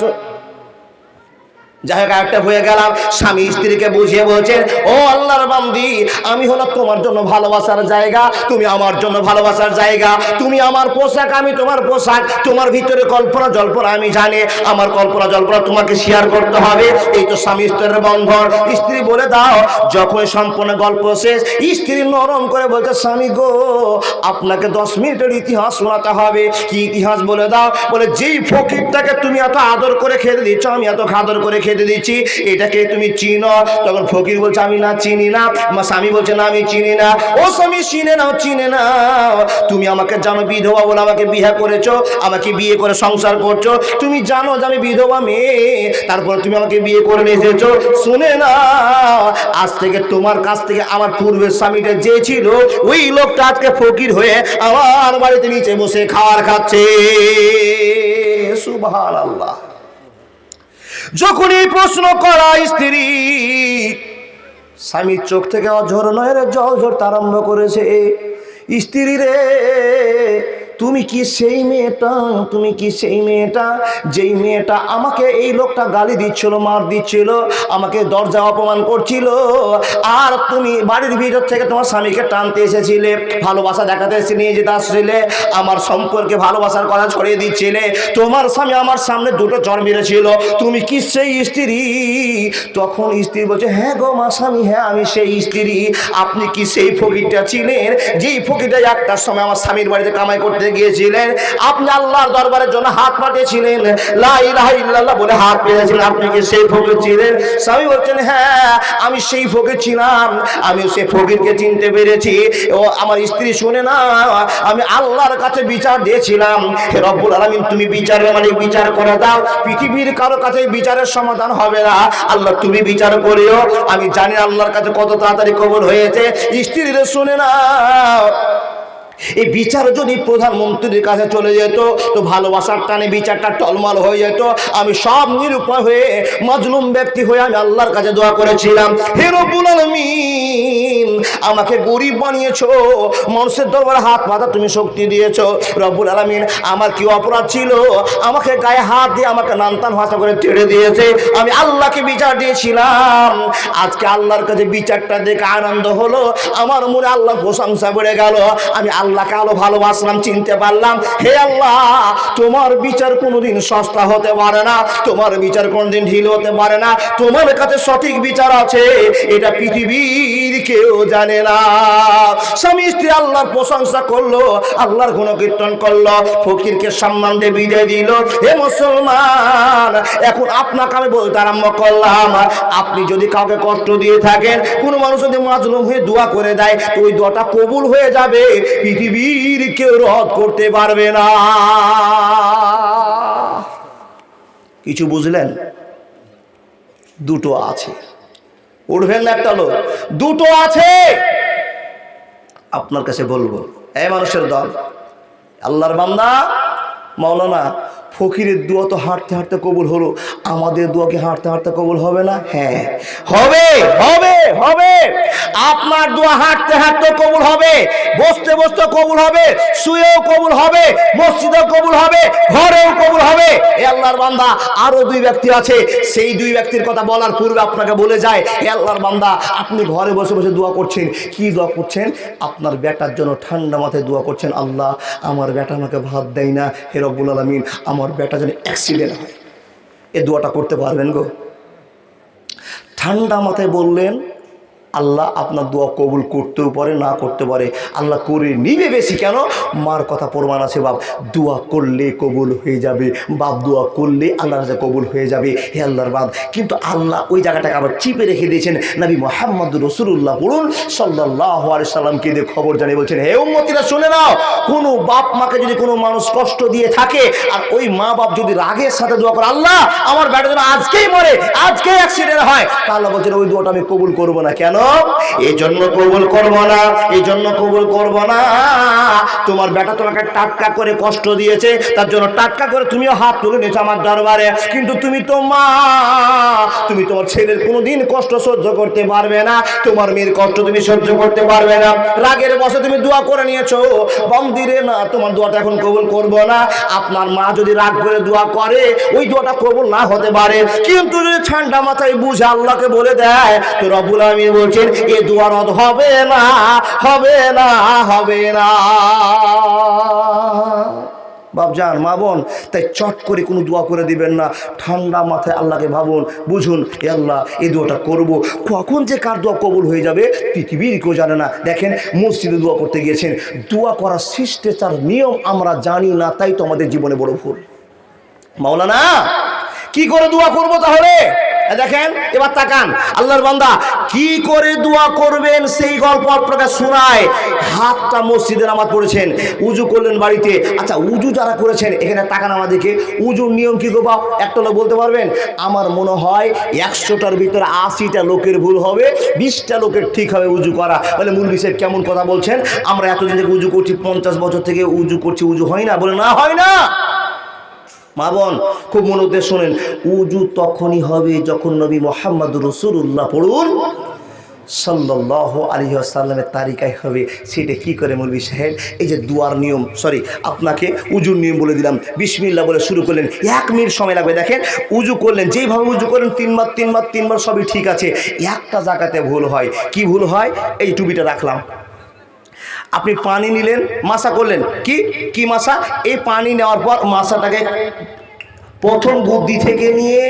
A: যাই হোক একটা হয়ে গেলাম। স্বামী স্ত্রীকে বুঝিয়ে বলছেন, ও আল্লাহর বান্দি, আমি হলো তোমার জন্য ভালোবাসার জায়গা, তুমি আমার জন্য ভালোবাসার জায়গা। তুমি আমার পোশাক, আমি তোমার পোশাক। তোমার ভিতরে কল্পনা জল্পনা আমি জানি, আমার কল্পনা জল্পনা তোমাকে শেয়ার করতে হবে। এই তো স্বামী স্ত্রীর বন্ধন। স্ত্রী বলে দাও। যখন সম্পূর্ণ গল্প শেষ, স্ত্রী নরম করে বলছে, স্বামী গো আপনাকে 10 মিনিটের ইতিহাস শোনাতে হবে। কি ইতিহাস বলে দাও? বলে, যেই ফকিরটাকে তুমি এত আদর করে খেতে দিচ্ছ, আমি এত আদর করে খেতে দিচ্ছি, এটাকে তুমি চিনো? তখন ফকির বলছে, আমি না চিনি না। স্বামী বলছে, না আমি চিনি না। ও স্বামী চিনে নাও, চিনে নাও। তুমি আমাকে জানো বিধবা বলে আমাকে বিয়ে করেছো, আমাকে বিয়ে করে সংসার করছো। তুমি জানো যে আমি বিধবা মেয়ে, তারপর তুমি আমাকে বিয়ে করে নিয়ে এসেছো। শুনে না, আজ থেকে তোমার কাছ থেকে আমার পূর্বের স্বামীটা যে ছিল, ওই লোকটা আজকে ফকির হয়ে আমার বাড়িতে নিচে বসে খাবার খাচ্ছে। সুবহানাল্লাহ। যখন এই প্রশ্ন করা স্ত্রী, স্বামীর চোখ থেকে অঝর নয়ের জল ঝরতে আরম্ভ করেছে। স্ত্রী রে, তুমি কি সেই মেয়েটা? তুমি কি সেই মেয়েটা যেই মেয়েটা আমাকে এই লোকটা গালি দিচ্ছিল, মার দিচ্ছিল, আমাকে দরজা অপমান করছিল, আর তুমি বাড়ির ভিতর থেকে তোমার স্বামীকে টানতে এসেছিলে, ভালোবাসা দেখাতে এসে নিয়ে যেতে আসছিলে, আমার সম্পর্কে ভালোবাসার কথা ছড়িয়ে দিচ্ছিলে। তোমার স্বামী আমার সামনে দুটো চড় মেরেছিল, তুমি কি সেই স্ত্রী? তখন স্ত্রী বলছে, হ্যাঁ গো মা স্বামী, হ্যাঁ আমি সেই স্ত্রী। আপনি কি সেই ফকিরটা ছিলেন যেই ফকিরটা একটার সময় আমার স্বামীর বাড়িতে কামাই করতে গিয়েছিলেন? আপনি আল্লাহর দরবারের জন্য হাত পাঠিয়েছিলেন, লা ইলাহা ইল্লাল্লাহ বলে হাত পেয়েছিলেন, আপনি কি সেই ফকির ছিলেন? স্বামী বলছেন, হ্যাঁ আমি সেই ফকির ছিলাম, আমি সেই ফকিরকে চিনতে পেরেছি। ও আমার স্ত্রী শুনে না, আমি আল্লাহর কাছে বিচার দিয়েছিলাম, হে রব্বুল আলামিন তুমি বিচারের মালিক, বিচার করে দাও। পৃথিবীর কারো কাছে বিচারের সমাধান হবে না, আল্লাহ তুমি বিচার করিও। আমি জানি আল্লাহর কাছে কত তাড়াতাড়ি কবুল হয়েছে। স্ত্রীরা শুনে না, এই বিচার যদি প্রধানমন্ত্রীর কাছে চলে যেত তো ভালোবাসার টানে বিচারটা টলমল হয়ে যেত। আমি সব নিরুপায় হয়ে, মাজলুম ব্যক্তি হয়ে আমি আল্লাহর কাছে দোয়া করেছিলাম, হে রব্বুল আলামিন আমাকে গরিব বানিয়েছো, মানুষের দরবারে হাত পাতা তুমি শক্তি দিয়েছো। রব্বুল আলামিন আমার কি অপরাধ ছিল? আমাকে গায়ে হাত দিয়ে আমাকে নানতান ভাষা করে ছেড়ে দিয়েছে। আমি আল্লাহকে বিচার দিয়েছিলাম, আজকে আল্লাহর কাছে বিচারটা দেখে আনন্দ হলো, আমার মনে আল্লাহর প্রশংসা বেড়ে গেল। আমি আল্লাহকে আলো ভালোবাসলাম, চিনতে পারলাম, হে আল্লাহ তোমার বিচার কোনোদিন সস্তা হতে পারে না, তোমার বিচার কোনোদিন ঢিল হতে পারে না, তোমার কাছে সঠিক বিচার আছে, এটা পৃথিবীর কেউ জানে না। স্বামী স্ত্রী আল্লাহর প্রশংসা করলো, আল্লাহর গুণকীর্তন করলো, ফকিরকে সম্মান দিয়ে বিদায় দিল। হে মুসলমান, এখন আপনাকে আমি বলতে আরম্ভ করলাম, আপনি যদি কাউকে কষ্ট দিয়ে থাকেন, কোনো মানুষ যদি মাজলুম হয়ে দোয়া করে দেয়, তো ওই দোয়াটা কবুল হয়ে যাবে, পৃথিবীর কেউ রদ করতে পারবে না। কিছু বুঝলেন? দুটো আছে, উঠবেন না একটা লোক, দুটো আছে। আপনার কাছে বলবো, এই মানুষের দল, আল্লাহর বান্দা, মাওলানা ফকিরের দোয়া তো হাঁটতে হাঁটতে কবুল হলো, আমাদের দোয়া কি হাঁটতে হাঁটতে কবুল হবে না? হ্যাঁ হবে, হবে, হবে। আপনার দোয়া হাঁটতে হাঁটতে কবুল হবে, বসতে বসতে কবুল হবে, শুয়েও কবুল হবে, মসজিদেও কবুল হবে, ঘরেও কবুল হবে। এ আল্লাহর বান্দা, আরো দুই ব্যক্তি আছে, সেই দুই ব্যক্তির কথা বলার পূর্বে আপনাকে বলে যায়, হে আল্লাহর বান্দা, আপনি ঘরে বসে বসে দোয়া করছেন, কি দোয়া করছেন? আপনার বেটার জন্য ঠান্ডা মাথায় দোয়া করছেন, আল্লাহ আমার বেটা আমাকে ভাত দেয় না, হে রব্বুল আলামিন আমার বেটা যেন অ্যাক্সিডেন্ট হয়। এ দোয়াটা করতে পারবেন গো? ঠান্ডা মাথায় বললেন, আল্লাহ আপনার দোয়া কবুল করতেও পারে, না করতে পারে, আল্লাহ করে নিবে বেশি। কেন? মার কথা প্রমাণ আছে, বাপ দোয়া করলে কবুল হয়ে যাবে, বাপ দোয়া করলে আল্লাহর কাছে কবুল হয়ে যাবে। হে আল্লাহর বাদ, কিন্তু আল্লাহ ওই জায়গাটাকে আবার চিপে রেখে দিয়েছেন। নবী মুহাম্মদ রাসূলুল্লাহ পড়ুন সাল্লাল্লাহু আলাইহি সাল্লামকে দিয়ে খবর জানিয়ে বলছেন, হে উম্মতিরা শুনে নাও, কোনো বাপ মাকে যদি কোনো মানুষ কষ্ট দিয়ে থাকে, আর ওই মা বাপ যদি রাগের সাথে দোয়া করে, আল্লাহ আমার বেটা যেন আজকেই মরে, আজকেই অ্যাক্সিডেন্ট হয়, তা আল্লাহ বলছেন ওই দোয়াটা আমি কবুল করবো না। কেন? জানো এই জন্য কবুল করব না, এই জন্য কবুল করব না। তোমার বেটা তোমাকে টাটকা করে কষ্ট দিয়েছে, তার জন্য টাটকা করে তুমিও হাত তুলে নিয়েছো আমার দরবারে, কিন্তু তুমি তো মা, তুমি তোমার ছেলের কোনোদিন কষ্ট সহ্য করতে পারবে না, তোমার মেয়ের কষ্ট তুমি সহ্য করতে পারবে না। রাগের বসে তুমি দোয়া করে নিয়েছো, বন্দিরে না তোমার দোয়াটা এখন কবুল করব না। আপনার মা যদি রাগ করে দোয়া করে ওই দোয়াটা কবুল না হতে পারে, কিন্তু যদি ঠান্ডা মাথায় বুঝে আল্লাহকে বলে দেয় তো রব্বুল আমিন বলছেন এই দোয়া রদ হবে না, হবে না, হবে না। বাপজান মা বোন, তাই চট করে কোনো দোয়া করে দিবেন না, ঠান্ডা মাথায় আল্লাহকে ভাবুন, বুঝুন এ আল্লাহ এই দোয়াটা করব, কখন যে কার দোয়া কবুল হয়ে যাবে পৃথিবীর কেউ জানে না। দেখেন মসজিদে দোয়া করতে গিয়েছেন, দোয়া করার শিষ্টাচার নিয়ম আমরা জানি না, তাই তো আমাদের জীবনে বড় ভুল। মাওলানা কি করে দোয়া করব তাহলে? দেখেন এবার তাকান, আল্লাহর বান্দা কি করে দোয়া করবেন সেই গল্প আপনাকে শোনায়। হাতটা মসজিদে নামাজ পড়েছেন, উজু করলেন বাড়িতে, আচ্ছা উজু যারা করেছেন এখানে তাকান আমাদেরকে, উজুর নিয়ম কি করবো একটা লোক বলতে পারবেন? আমার মনে হয় 100টার ভিতরে 80টা লোকের ভুল হবে, 20টা লোকের ঠিক হবে উজু করা। বলে মুলবি সাহেব কেমন কথা বলছেন, আমরা এতদিন থেকে উজু করছি, 50 বছর থেকে উজু করছি, উজু হয় না? বলে না হয় না। মা বোন খুব মনোযোগ শোনেন, উজু তখনই হবে যখন নবী মুহাম্মদুর রাসূলুল্লাহ পড়ুন সাল্লাল্লাহু আলাইহি ওয়াসাল্লামের তারিকায় হবে। সেটা কি করে মৌলভী সাহেব? এই যে দুয়ার নিয়ম, সরি আপনাকে উজুর নিয়ম বলে দিলাম। বিসমিল্লাহ বলে শুরু করলেন, 1 মিনিট সময় লাগবে। দেখেন উজু করলেন, যেইভাবে উজু করলেন 3 বার সবই ঠিক আছে, একটা জায়গাতে ভুল হয়। কি ভুল হয়? এই টুপিটা রাখলাম, আপনি পানি নিলেন, মাসা করলেন, কি মাসা? এই পানি নেওয়ার পর মাসাটাকে প্রথম বুদ্ধি থেকে নিয়ে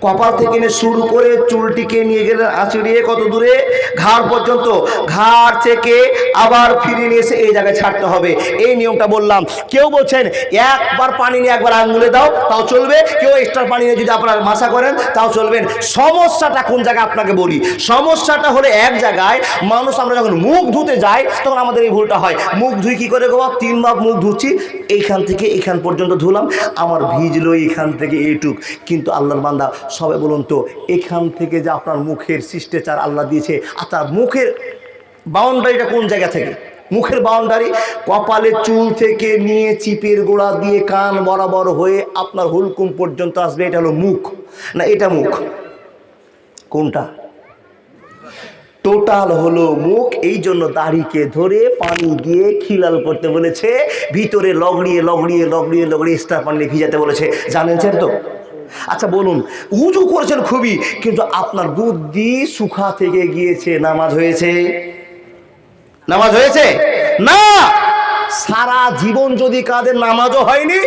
A: কপাল থেকে নিয়ে শুরু করে চুলটিকে নিয়ে গেলেন আঁচড়িয়ে কত দূরে? ঘাড় পর্যন্ত। ঘাড় থেকে আবার ফিরে নিয়ে এসে এই জায়গায় ছাড়তে হবে। এই নিয়মটা বললাম। কেউ বলছেন একবার পানি নিয়ে একবার আঙ্গুলে দাও, তাও চলবে। কেউ এক্সট্রা পানি নিয়ে যদি আপনারা মাসা করেন তাও চলবেন। সমস্যাটা কোন জায়গায় আপনাকে বলি। সমস্যাটা হলে এক জায়গায়, মানুষ আমরা যখন মুখ ধুতে যাই তখন আমাদের এই ভুলটা হয়। মুখ ধুই কি করে গো? 3 বার মুখ ধুচ্ছি, এইখান থেকে এইখান পর্যন্ত ধুলাম, আমার ভিজলো এইখান থেকে এইটুক। কিন্তু আল্লাহর বান্দা সবাই বলুন তো, এখান থেকে যে আপনার মুখের শিষ্টাচার আল্লাহ দিয়েছে, আচ্ছা মুখের বাউন্ডারিটা কোন জায়গা থেকে? মুখের বাউন্ডারি কপালের চুল থেকে নিয়ে চিপের গোড়া দিয়ে কান বরাবর হয়ে আপনার হুলকুম পর্যন্ত আসবে। এটা হলো মুখ না এটা মুখ? কোনটা? টোটাল হলো মুখ। এই জন্য দাড়িকে ধরে পানি দিয়ে খিলাল করতে বলেছে, ভিতরে লগড়িয়ে লগড়িয়ে লগড়িয়ে লগড়িয়ে এক্সট্রা পানি ভিজাতে বলেছে। জানেন তো? আচ্ছা বলুন, উজু করেছেন খুবই, কিন্তু আপনার বুদ্ধি সুখা থেকে গিয়েছে, নামাজ হয়েছে? নামাজ হয়েছে না। সারা জীবন যদি কাদের নামাজও হয়নি,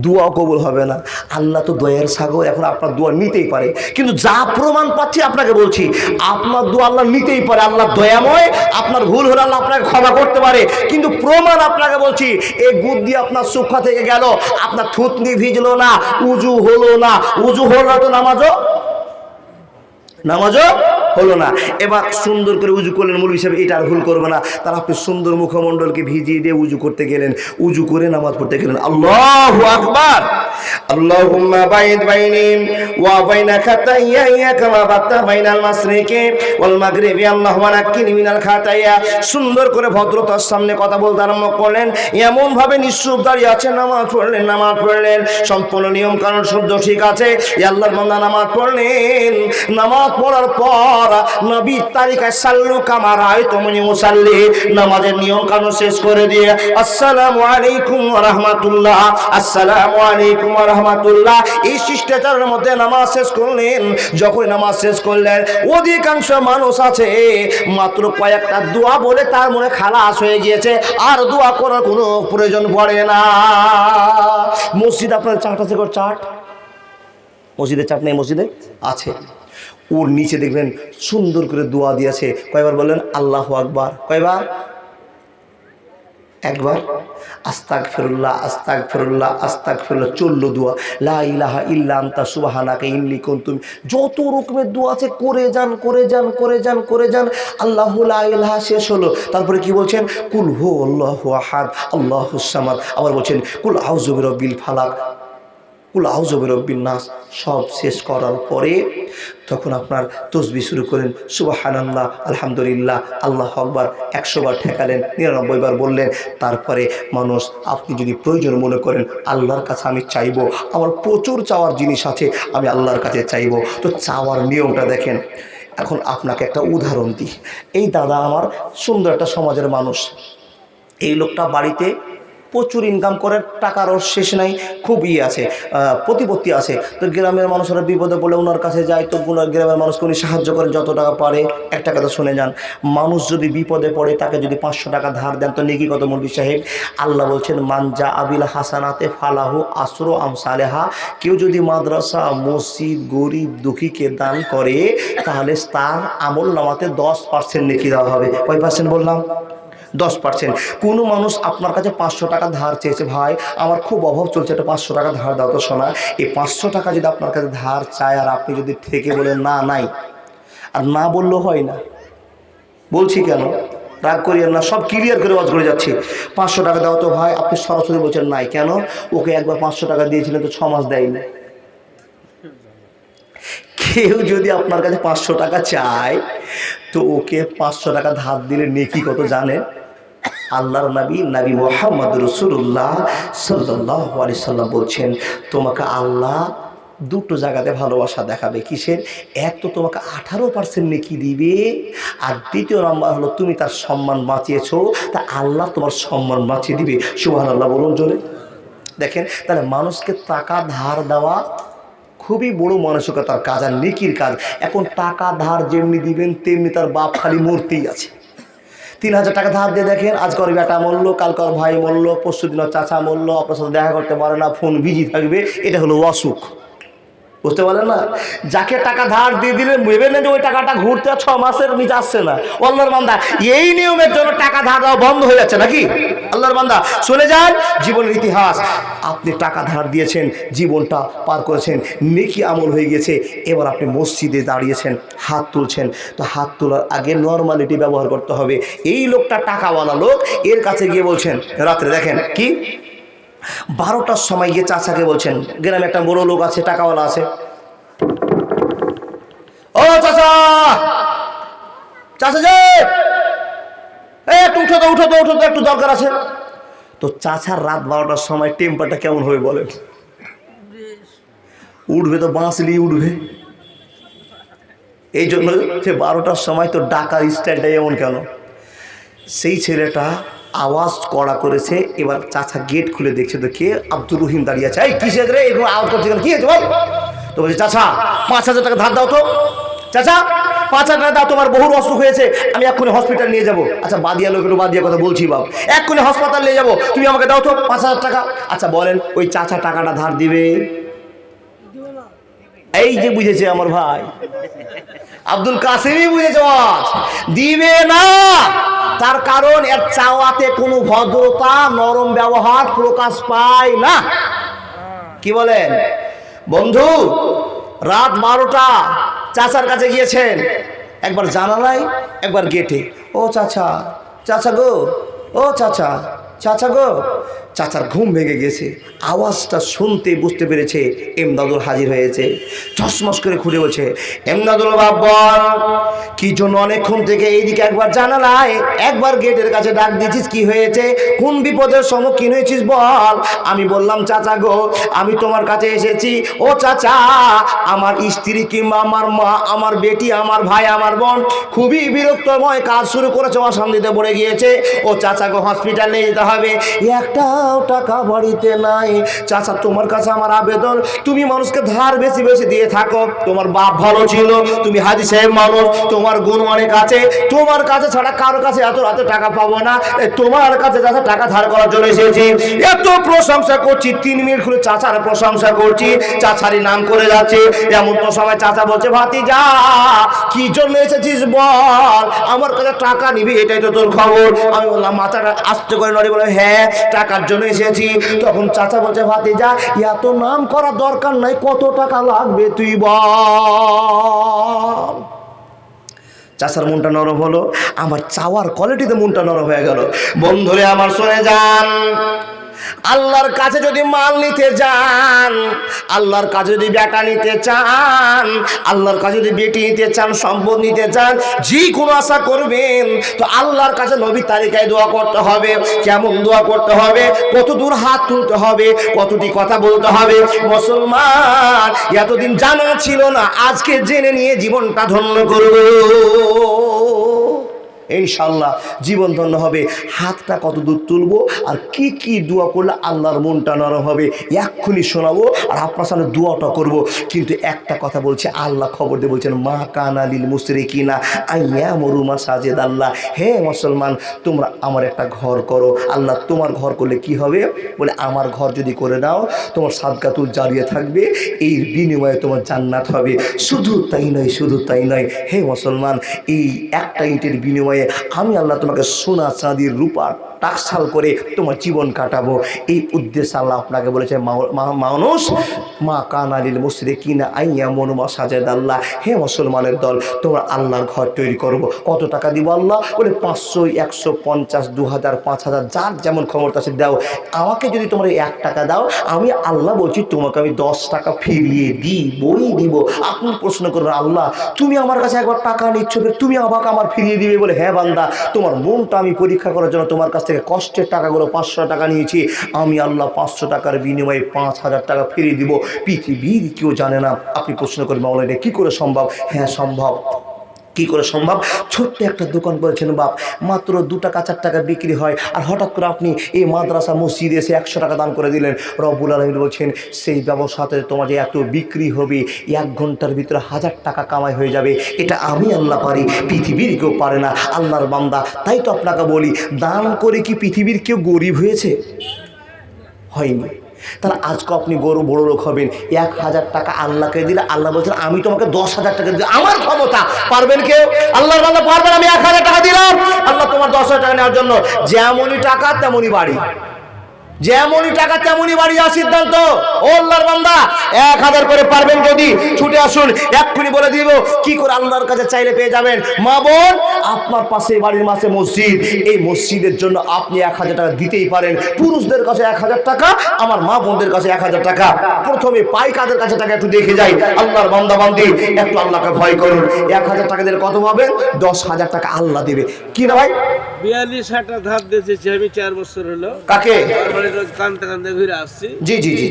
A: দোয়া কবুল হবে না। আল্লাহ তো দয়ার সাগর, এখন আপনার দোয়া নিতেই পারে। কিন্তু যা প্রমাণ পাচ্ছি আপনাকে বলছি, আপনার দোয়া আল্লাহ নিতেই পারে। আল্লাহ দয়াময়, আপনার ভুল হলে আল্লাহ আপনাকে ক্ষমা করতে পারে। কিন্তু প্রমাণ আপনাকে বলছি, এই বুদ্ধি আপনার সুখা থেকে গেল, আপনার থুতনি ভিজলো না, উজু হলো না। উজু হলো না তো নামাজও হলো না। এবার সুন্দর করে উজু করলেন, মৌলভী সাহেব এটা আর ভুল করবে না। তার আপনি সুন্দর মুখমণ্ডলকে ভিজিয়ে দিয়ে উজু করতে গেলেন, উজু করে নামাজ পড়তে গেলেন। আল্লাহু আকবার। আল্লাহুম্মা বাইদ বাইনি ওয়া বাইনা খাতাইয়া কামা বাতা বাইনাল মাশরিকি ওয়াল মাগরিবি আল্লাহুম্মা নাক্কিনি মিনাল খাতাইয়া। সুন্দর করে ভদ্রতার সামনে কথা বলতে আরম্ভ করলেন। এমন ভাবে নিঃশ্চুপ দাঁড়িয়ে আছে, নামাজ পড়লেন, সম্পূর্ণ নিয়ম কানুন শুদ্ধ ঠিক আছে। আল্লাহর বান্দা নামাজ পড়লেন। নামাজ পড়ার পর নবী তারিকায় সাল্লু কামা রাআইতুমুনি মুসাল্লি, নামাজের নিয়ম কানুন শেষ করে দিয়ে আসসালামু আলাইকুম ওয়া রাহমাতুল্লাহ, আসসালামু আলাইকুম ওয়া রাহমাতুল্লাহ, এই শিষ্টাচারের মধ্যে নামাজ শেষ করলেন। যখন নামাজ শেষ করলেন, অধিকাংশ মানুষ আছে মাত্র কয়েকটা দোয়া বলে তার মনে খালাস হয়ে গিয়েছে, আর দোয়া করার কোনো প্রয়োজন পড়ে না। মসজিদ আপনার চাট আছে? চাট মসজিদে চাট নেই? মসজিদে আছে। ওর নিচে দেখবেন সুন্দর করে দোয়া দিয়েছে। কয়বার বললেন? আল্লাহু আকবার। কয়বার? একবার। আস্তাগফিরুল্লাহ আস্তাগফিরুল্লাহ আস্তাগফিরুল্লাহ 14 দোয়া। লা ইলাহা ইল্লা আনতা সুবহানাকা ইন্নী কুনতু। যত রকমের দোয়া আছে করে যান। আল্লাহু লা ইলাহা শেষ হলো। তারপরে কি বলছেন? কুল হু আল্লাহু আহাদ আল্লাহুস সামাদ। আবার বলছেন কুল আউযু বিরাব্বিল ফালাক। কুল আউযু বিরাব্বিন নাস সব শেষ করার পরে তখন আপনার তাসবিহ শুরু করেন, সুবহানাল্লাহ, আলহামদুলিল্লাহ, আল্লাহু আকবার 100 বার ঠেকালেন, 99 বার বললেন। তারপরে মানুষ, আপনি যদি প্রয়োজন মনে করেন আল্লাহর কাছে আমি চাইবো, আমার প্রচুর চাওয়ার জিনিস আছে, আমি আল্লাহর কাছে চাইবো, তো চাওয়ার নিয়মটা দেখেন। এখন আপনাকে একটা উদাহরণ দিই। এই দাদা আমার সুন্দর একটা সমাজের মানুষ, এই লোকটা বাড়িতে প্রচুর ইনকাম করে, টাকারও শেষ নাই, খুব আছে, প্রতিপত্তি আছে। তো গ্রামের মানুষেরা বিপদে বলে ওনার কাছে যায়, তো গ্রামের মানুষকে উনি সাহায্য করেন যত টাকা পারে। একটা কথা শুনে যান, মানুষ যদি বিপদে পড়ে তাকে যদি 500 টাকা ধার দেন তো নেকি কত মৌলভী সাহেব? আল্লাহ বলছেন মানজা আবিল হাসানাতে ফালাহু আসরু আমসালেহা, কেউ যদি মাদ্রাসা, মসজিদ, গরিব দুঃখীকে দান করে তাহলে তার আমল নামাতে 10% নেকি দেওয়া হবে। কয় পার্সেন্ট বললাম? 10%। কোনো মানুষ আপনার কাছে 500 টাকা ধার চেয়েছে, ভাই আমার খুব অভাব চলছে, একটা 500 টাকা ধার দাও তো শোনা। এই 500 টাকা যদি আপনার কাছে ধার চায় আর আপনি যদি থেকে বলেন না নাই, আর না বললেও হয় না, বলছি কেন রাগ করিয়েন না, সব ক্লিয়ার করে ওয়াজ করে যাচ্ছি। 500 টাকা দাও তো ভাই, আপনি সরাসরি বলছেন নাই কেন? ওকে একবার 500 টাকা দিয়েছিলেন তো 6 মাস দেয়নি। কেউ যদি আপনার কাছে 500 টাকা চায় তো ওকে 500 টাকা ধার দিলে নেকি কত জানেন? আল্লাহর নবী মুহাম্মদ রাসূলুল্লাহ সাল্লাল্লাহু আলাইহি সাল্লাম বলছেন, তোমাকে আল্লাহ দুটো জায়গাতে ভালোবাসা দেখাবে। কিসের? এক তো তোমাকে 18% নেকি দিবে, আর দ্বিতীয় নাম্বার হলো তুমি তার সম্মান বাঁচিয়েছো, তা আল্লাহ তোমার সম্মান বাঁচিয়ে দিবে। সুবহানাল্লাহ বলুন জোরে। দেখেন, তাহলে মানুষকে টাকা ধার দেওয়া খুবই বড় মানসিকতার কাজ আর নেকির কাজ। এখন টাকা ধার যেমনি দিবেন তেমনি তার বাপ খালি মূর্তিই আছে। 3000 টাকা ধার দিয়ে দেখেন, আজ কর বেটা মরলো, কালকর ভাই মরলো, পরশু দিন চাচা মরলো, আপনার সাথে দেখা করতে পারে না, ফোন বিজি থাকবে, এটা হলো অসুখ। বুঝতে পারলেন না? যাকে টাকা ধার দিয়ে দিলে ভেবে না যে ওই টাকাটা ঘুরতে 6 মাসের নিচে আসছে না। আল্লাহর বান্দা, এই নিয়মের জন্য টাকা ধার দেওয়া বন্ধ হয়ে যাচ্ছে নাকি? আল্লাহর বান্দা শুনে যান জীবনের ইতিহাস। আপনি টাকা ধার দিয়েছেন, জীবনটা পার করেছেন, নেকি আমল হয়ে গেছে, এবার আপনি মসজিদে দাঁড়িয়েছেন, হাত তুলছেন, তো হাত তোলার আগে নর্মালিটি ব্যবহার করতে হবে। এই লোকটা টাকাওয়ালা লোক, এর কাছে গিয়ে বলছেন রাত্রে, দেখেন কি 12টার সময় গিয়ে চাচাকে বলছেন, গ্রামে একটা বড় লোক আছে, টাকাওয়ালা আছে, ও চাচা, চাচা যে একটু উঠো তো, উঠো তো, উঠো তো, একটু দরকার আছে। তো চাচার রাত 12টার সময় টেম্পারটা কেমন হবে বলেন? উঠবে তো বাঁশলি উঠবে। এই জন্য সে 12টার সময় তো ডাকার স্টাইলটা এমন কেন? সেই ছেলেটা আওয়াজ কড়া করেছে। এবার চাচা গেট খুলে দেখছে তো কে? আব্দুর রহিম দাঁড়িয়ে আছে। এই কিসের রে এরকম আওয়াজ করছে কেন, কি হয়েছে বল? তো বলছে চাচা 5000 টাকা ধার দাও তো। চাচা 5000 টাকা দাও, তোমার বহুর অসুখ হয়েছে, আমি এক্ষুনি হসপিটাল নিয়ে যাবো। আচ্ছা বাদিয়া লোক, একটু বাদিয়া কথা বলছি বাবু, এক্ষুনি হাসপাতাল নিয়ে যাবো, তুমি আমাকে দাও তো 5000 টাকা। আচ্ছা বলেন ওই চাচা টাকাটা ধার দিবে? এই যে বুঝেছে আমার ভাই আব্দুল কাসেমই বুঝেছে, দিবে না। তার কারণ এর চাওয়াতে কোনো ভদ্রতা, নরম ব্যবহার প্রকাশ পায় না। কি বলেন বন্ধু? রাত 12টা চাচার কাছে গিয়েছেন, একবার জানালায় একবার গেটে। ও চাচা, চাচা গো, ও চাচা, চাচা গো। চাচার ঘুম ভেঙে গেছে, আওয়াজটা শুনতে বুঝতে পেরেছে এমদাদুল হাজির হয়েছে। ঠসমস করে খুলে বলছে, এমদাদুল বাবা কি জন্য অনেকক্ষণ থেকে এইদিকে একবার জানালায় একবার গেটের কাছে ডাক দিয়েছিস, কি হয়েছে, কোন বিপদের সম্মুখীন হয়েছিস বল? আমি বললাম চাচা গো আমি তোমার কাছে এসেছি, ও চাচা আমার স্ত্রী কিংবা আমার মা, আমার বেটি, আমার ভাই, আমার বোন খুবই বিরক্তময় কাজ শুরু করেছে, অশান্তিতে পড়ে গিয়েছে। ও চাচা গো হসপিটালে যেতে হবে, একটাও টাকা বাড়িতে নাই। চাচা তোমার কাছে আমার আবেদন, তুমি মানুষকে ধার বেশি বেশি দিয়ে থাকো, তোমার বাপ ভালো ছিল, তুমি হাজি সাহেব মানুষ, তোমার গুণ অনেক আছে, তোমার কাছে ছাড়া কারো কাছে এত এত টাকা পাবো না, তোমার কাছে চাচা টাকা ধার করার জন্য এসেছি। এত প্রশংসা করছি, 3 মিনিট খুলে চাচার প্রশংসা করছি, চাচারই নাম করে যাচ্ছে। এমন তো সময় চাচা বলছে, ভাতিজা কি জন্য এসেছিস বল, আমার কাছে টাকা নিবি, এটাই তো তোর খবর। আমি বললাম, মাথাটা আস্তে করে নড়ে বলে, হ্যাঁ টাকার জন্য এসেছি। তখন চাচা বলছে, ভাতিজা এত নাম করার দরকার নাই, কত টাকা লাগবে তুই বল। চাচার মনটা নরম হলো, আমার চাওয়ার কোয়ালিটিতে মনটা নরম হয়ে গেল। বন্ধুরে আমার শুনে যান, আল্লাহর কাছে যদি মাল নিতে যান, আল্লাহর কাছে যদি বেটা নিতে চান, আল্লাহর কাছে যদি বেটি নিতে চান, সম্পদ নিতে চান, যে কোনো আশা করবেন তো আল্লাহর কাছে নবীর তালিকায় দোয়া করতে হবে। কেমন দোয়া করতে হবে, কত দূর হাত তুলতে হবে, কতটি কথা বলতে হবে। মুসলমান এতদিন জানা ছিল না, আজকে জেনে নিয়ে জীবনটা ধন্য করব, ইনশাআল্লাহ জীবন ধন্য হবে। হাতটা কত দূর তুলবো আর কি কি দোয়া করলে আল্লাহর মনটা নরম হবে এক্ষুনি শোনাবো, আর আপনার সামনে দোয়াটা করব। কিন্তু একটা কথা বলছে, আল্লাহ খবর দিয়ে বলছেন, মা কানা লিল মুশরিকিনা আইয়ামুরু মাসাজিদ আল্লাহ। হে মুসলমান, তোমরা আমার একটা ঘর করো। আল্লাহ তোমার ঘর করলে কি হবে? বলে আমার ঘর যদি করে দাও তোমার সাদকাতুল জারিয়া থাকবে, এই বিনিময়ে তোমার জান্নাত হবে। শুধু তাই নয়, শুধু তাই নয়, হে মুসলমান, এই একটা ইটের বিনিময়ে আমি আল্লাহ তোমাকে সোনা চাঁদির রূপা টাকশাল করে তোমার জীবন কাটাবো। এই উদ্দেশ্যে আল্লাহ আপনাকে বলেছে, মানুষ মা কানা লিল মুশরিকিনা আইয়ামুরু মাসাজিদ আল্লাহ। হে মুসলমানের দল, তোমরা আল্লাহর ঘর তৈরি করবো। কত টাকা দিব আল্লাহ? বলে 500, 150, 2000, 5000, যার যেমন ক্ষমতা আছে দাও। আমাকে যদি তোমরা 1 টাকা দাও, আমি আল্লাহ বলছি তোমাকে আমি 10 টাকা ফিরিয়ে দিব। আপনি প্রশ্ন করবেন, আল্লাহ তুমি আমার কাছে একবার টাকা নিচ্ছ, তুমি আমাকে আমার ফিরিয়ে দিবে? বলে হ্যাঁ বান্দা, তোমার মনটা আমি পরীক্ষা করার জন্য তোমার কাছ থেকে কষ্টের টাকাগুলো 500 টাকা নিয়েছি। আমি আল্লাহ 500 টাকার বিনিময়ে 5000 টাকা ফিরিয়ে দিব। পৃথিবীর কেউ জানে না। আপনি প্রশ্ন করবেন, মাওলানা এটা কি করে সম্ভব? হ্যাঁ সম্ভব। কি করে সম্ভব? ছোট্ট একটা দোকান করেছেন বাপ, মাত্র 2 টাকা 4 টাকা বিক্রি হয়, আর হঠাৎ করে আপনি এই মাদ্রাসা মসজিদে এসে 100 টাকা দান করে দিলেন। রব্বুল আলামিন বলছেন, সেই ব্যবসাতে তোমার যে এত বিক্রি হবে, 1 ঘন্টার ভিতরে 1000 টাকা কামাই হয়ে যাবে। এটা আমি আল্লাহ পারি, পৃথিবীর কেউ পারে না। আল্লাহর বান্দা, তাই তো আপনাকে বলি, দান করে কি পৃথিবীর কেউ গরিব হয়েছে? হয়নি। তাহলে আজকে আপনি বড় লোক হবেন, 1000 টাকা আল্লাহকে দিলে আল্লাহ বলছেন আমি তোমাকে 10,000 টাকা দিই। আমার ক্ষমতা, পারবেন কেউ? আল্লাহর বান্দা পারবেন? আমি 1000 টাকা দিলাম, আল্লাহ তোমার 10,000 টাকা নেওয়ার জন্য। যেমনই টাকা তেমনই বাড়ি, যেমনই টাকা তেমনই বাড়ি। সিদ্ধান্ত। ও আল্লাহর বান্দা, 1000 করে পারবেন যদি ছুটে আসুন, এক্ষুনি বলে দিব কি করে আল্লাহর কাছে চাইলে পেয়ে যাবেন। মা বোন, আপনার পাশে বাড়ির মাঝে মসজিদ, এই মসজিদের জন্য আপনি 1000 টাকা দিতেই পারেন। পুরুষদের কাছে 1000 টাকা, আমার মা বোনদের কাছে 1000 টাকা। প্রথমে পাই কাদের কাছে টাকা একটু দেখে যাই। আল্লাহর বান্দা বান্দি, একটু আল্লাহকে ভয় করুন। 1000 টাকা দিলে কত পাবেন? 10,000 টাকা আল্লাহ দেবে। কি না ভাই?
B: 42 ধার দিয়েছি আমি 4 বছর হলো।
A: কাকে?
B: কান্দতে কান্দতে ঘুরে আসছি।
A: জি জি জি,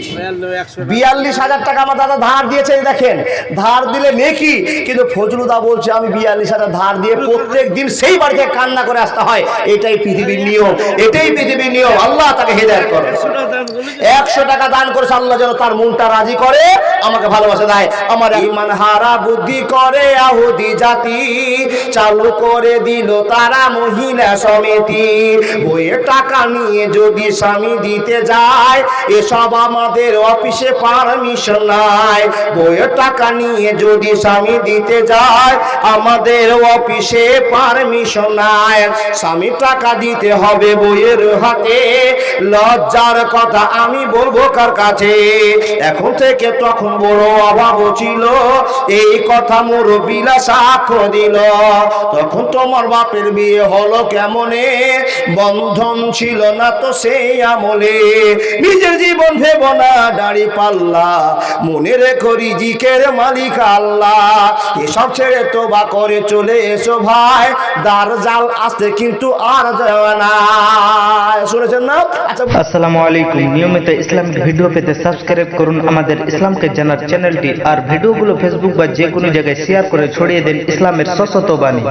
B: 42,000
A: টাকা আমার দাদা ধার দিয়েছে। দেখেন, ধার দিলে নেকি, কিন্তু ফজলুদা বলছে আমি 42,000 ধার দিয়ে প্রত্যেক দিন সেই বাড়িতে কান্না করে আসতে হয়। এটাই পৃথিবীর নিয়ম, এটাই পৃথিবীর নিয়ম। আল্লাহ তাকে হেদায়েত করে। 100 টাকা দান করেছে, আল্লাহ যেন তার মনটা রাজি করে, আমাকে ভালোবাসা দেয়। আমার ঈমান হারা বুদ্ধি করে আহুদি জাতি, চালু করে দিল তারা মহিলা সমিতি। বইয়ের টাকা নিয়ে যদি স্বামী দিতে যায়, এসব আমাদের অফিসে পারমিশন নাই। বইয়ের টাকা নিয়ে যদি স্বামী দিতে যায়, আমাদের অফিসে পারমিশন নাই। স্বামী টাকা দিতে হবে বইয়ের হাতে, লজ্জার কথা আমি বলবো কার কাছে? এখন থেকে তখন বড় অভাব ছিল, এই কথা মুরব্বিরা সাক্ষ্য দিল। তখন তোমার বাপের বিয়ে হলো কেমনে, বন্ধন ছিল না তো সেই আমলে। নিজের জীবন ভেবো না দাড়ি পাল্লা, মনে রেখো রিজিকের মালিক আল্লাহ। এসব ছেড়ে তোবা করে চলে এসো ভাই, দার জাল আসতে কিন্তু আর যাবে না। শুনেছেন না? আচ্ছা,
C: আসসালামু আলাইকুম। নিয়মিত ইসলামিক ভিডিও পেতে সাবস্ক্রাইব করুন আমাদের ইসলামকে জানার চ্যানেলটি, আর ভিডিওগুলো ফেসবুক বা যে কোনো জায়গায় শেয়ার করে ছড়িয়ে দেন ইসলামের সশত বাণী।